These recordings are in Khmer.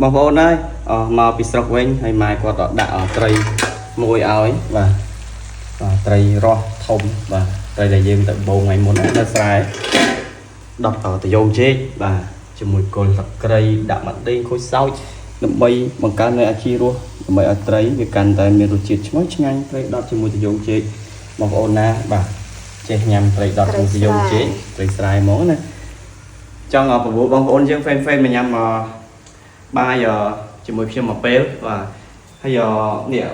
បងប្អូនអើយមកពីស្រុកវិញហើយម៉ែគាត់ដាក់ត្រីមួយឲ្យបាទត្រីរស់ធំបាទត្រីដែលយើងទៅបងថ្ងៃមុននៅស្រែដុតទៅយងជែកបាទជាមួយគល់ទឹកត្រីដាក់មកដេងខូចសោចដើម្បីបង្កើននូវអាជីរសដើម្បីឲ្យត្រីវាកាន់តែមានរសជាតិឈ្ងុយឆ្ងាញ់ត្រីដុតជាមួយទៅយងជែកបងប្អូនណាបាទចេះញ៉ាំត្រីដុតជាមួយទៅយងជែកត្រីស្រែហ្មងណាចង់ប្រមូលបងប្អូនយើងហ្វេនមកញ៉ាំបាយជាមួយខ្ញុំមកពេលបាទហើយនេះ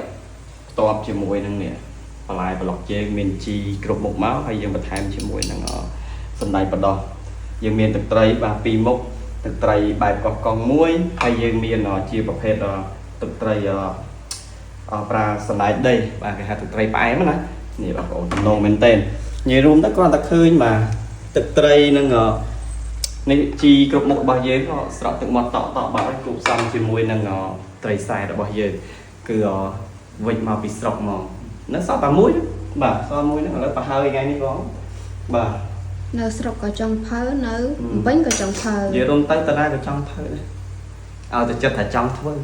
ផ្ទាប់ជាមួយនឹងនេះបន្លែប្លុកជើងមានជីគ្រប់មុខមកហើយយើងបន្ថែមជាមួយនឹងសណ្តែកបដោះយើងមានទឹកត្រីបាទពីរមុខទឹកត្រីបែបកោះកង់មួយហើយយើងមានជាប្រភេទទឹកត្រីប្រាសណ្តែកដីបាទគេហៅទឹកត្រីផ្អែមណានេះបងប្អូនដំណងមែនតើនិយាយរួមទៅគ្រាន់តែឃើញបាទទឹកត្រីនឹងនេះជីគ្រប់មុខរបស់យើងក៏ស្រក់ទឹកមាត់តក់បាទគូផ្សំជាមួយនឹងត្រីខ្សែរបស់យើងគឺវិញមកពីស្រុកមកនៅសតតែមួយបាទសតមួយហ្នឹងឥឡូវប្រហើយថ្ងៃនេះបងបាទនៅស្រុកក៏ចង់ផើនៅវិញក៏ចង់ផើនិយាយរួមទៅតើណាក៏ចង់ផើដែរឲ្យតែចិត្តថាចង់ធ្វើនិ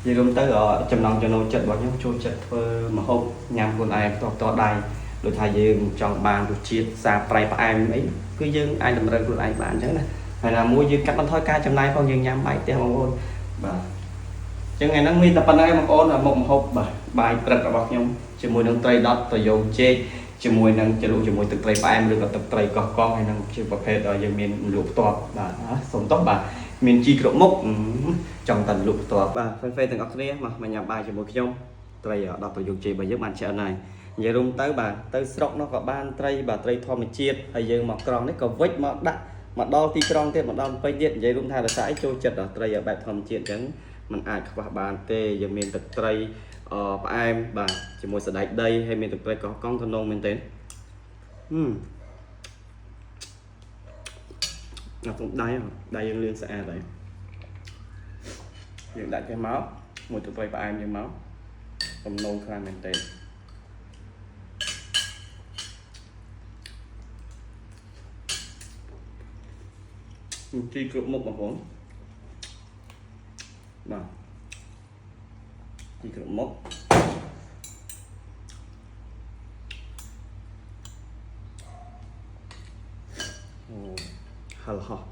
យាយរួមទៅចំណង់ចំណូលចិត្តរបស់ខ្ញុំចូលចិត្តធ្វើម្ហូបញ៉ាំខ្លួនឯងផ្ទាល់ដៃដូចថាយើងចង់បានរសជាតិសាប្រៃផ្អែមអីគឺយើងអាចតម្រូវខ្លួនឯងបានអញ្ចឹងណាហើយណាមួយយើងកាត់បន្ថយការចំណាយផងយើងញ៉ាំបាយផ្ទះបងប្អូនបាទអញ្ចឹងថ្ងៃហ្នឹងមានតែប៉ុណ្្នឹងឯងបងប្អូនមុខម្ហូបបាទបាយព្រឹករបស់ខ្ញុំជាមួយនឹងត្រីដុតត្រយងជែកជាមួយនឹងជ្រក់ជាមួយទឹកត្រីផ្អែមឬក៏ទឹកត្រីកោះកងហើយនឹងជាប្រភេទយើងមានលក់ផ្ទាប់បាទសុំទោះបាទមានជីគ្រប់មុខចង់តែលក់ផ្ទាប់បាទហ្វេទាំងអស់គ្នាមកញ៉ាំបាយជាមួយខ្ញុំត្រីដុតត្រយងជែករបស់យើងបានច្រើនហើយនិយាយរួមទៅបាទទៅស្រុកនោះក៏បានត្រីបាទត្រីធម្មជាតិហើយយើងមកក្រុងនេះក៏វិចមកដាក់មកដល់ទីក្រុងទៀតមកដល់ពេញទៀតនិយាយរួមថារសាអីចូលចិត្តត្រីបែបធម្មជាតិអញ្ចឹងมันអាចខ្វះបានទេយើងមានទឹកត្រីផ្អែមបាទជាមួយសណ្តែកដីហើយមានទឹកត្រីកោះកង់ទំនងមែនទេអត់ទុំដៃយើងលាងស្អាតហើយយើងដាក់ចេះមកមួយទឹកត្រីផ្អែមយើងមកទំនងខ្លាំងមែនទេជីគ្រប់មុខបងប្អូនបាទជីគ្រប់មុខហលហោះ